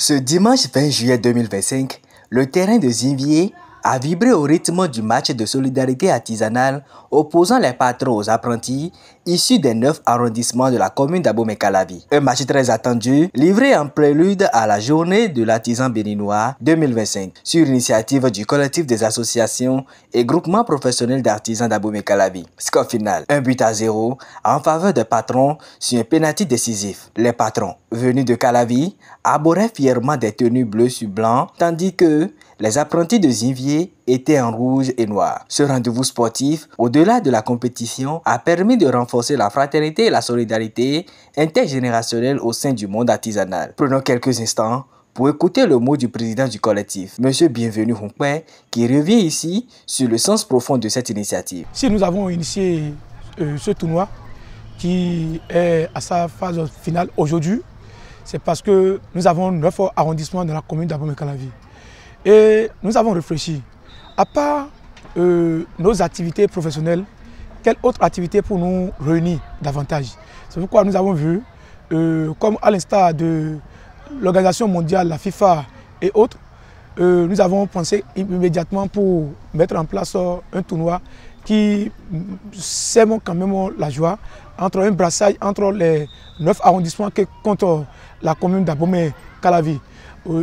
Ce dimanche 20 juillet 2025, le terrain de Zinvié a vibré au rythme du match de solidarité artisanale opposant les patrons aux apprentis issus des 9 arrondissements de la commune d'Abomey-Calavi. Un match très attendu, livré en prélude à la journée de l'artisan béninois 2025, sur l'initiative du collectif des associations et groupements professionnels d'artisans d'Abomey-Calavi. Score final, 1-0 en faveur des patrons sur un pénalty décisif. Les patrons, venus de Calavi, arboraient fièrement des tenues bleues sur blanc, tandis que les apprentis de Zinvié étaient en rouge et noir. Ce rendez-vous sportif, au-delà de la compétition, a permis de renforcer la fraternité et la solidarité intergénérationnelle au sein du monde artisanal. Prenons quelques instants pour écouter le mot du président du collectif, M. Bienvenu Hunkwe, qui revient ici sur le sens profond de cette initiative. Si nous avons initié ce tournoi qui est à sa phase finale aujourd'hui, c'est parce que nous avons 9 arrondissements dans la commune d'Abomey-Calavi. Et nous avons réfléchi, à part nos activités professionnelles, quelle autre activité pour nous réunir davantage? C'est pourquoi nous avons vu, comme à l'instar de l'Organisation mondiale, la FIFA et autres, nous avons pensé immédiatement pour mettre en place un tournoi qui sème quand même la joie entre un brassage entre les 9 arrondissements que compte la commune d'Abomey-Calavi.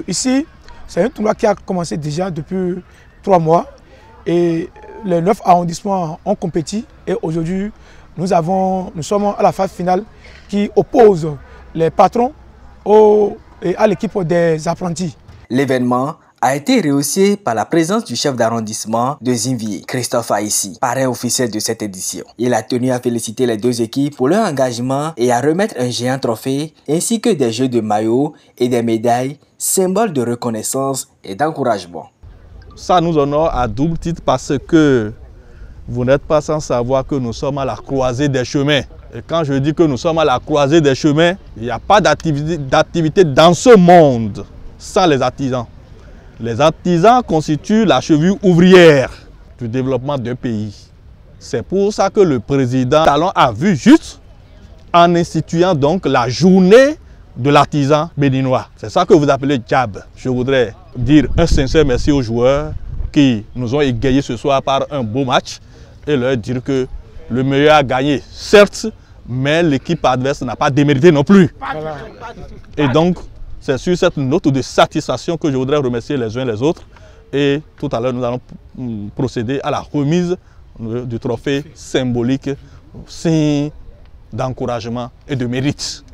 Ici, c'est un tournoi qui a commencé déjà depuis 3 mois et les 9 arrondissements ont compéti et aujourd'hui nous sommes à la phase finale qui oppose les patrons à l'équipe des apprentis. L'événement a été rehaussé par la présence du chef d'arrondissement de Zinvié, Christophe Aïssi, parrain officiel de cette édition. Il a tenu à féliciter les deux équipes pour leur engagement et à remettre un géant trophée ainsi que des jeux de maillots et des médailles, symbole de reconnaissance et d'encouragement. Ça nous honore à double titre parce que vous n'êtes pas sans savoir que nous sommes à la croisée des chemins. Et quand je dis que nous sommes à la croisée des chemins, il n'y a pas d'activité dans ce monde sans les artisans. Les artisans constituent la cheville ouvrière du développement d'un pays. C'est pour ça que le président Talon a vu juste en instituant donc la journée de l'artisan béninois. C'est ça que vous appelez Djab. Je voudrais dire un sincère merci aux joueurs qui nous ont égayés ce soir par un beau match et leur dire que le meilleur a gagné, certes, mais l'équipe adverse n'a pas démérité non plus. Et donc, c'est sur cette note de satisfaction que je voudrais remercier les uns les autres. Et tout à l'heure, nous allons procéder à la remise du trophée symbolique, signe d'encouragement et de mérite.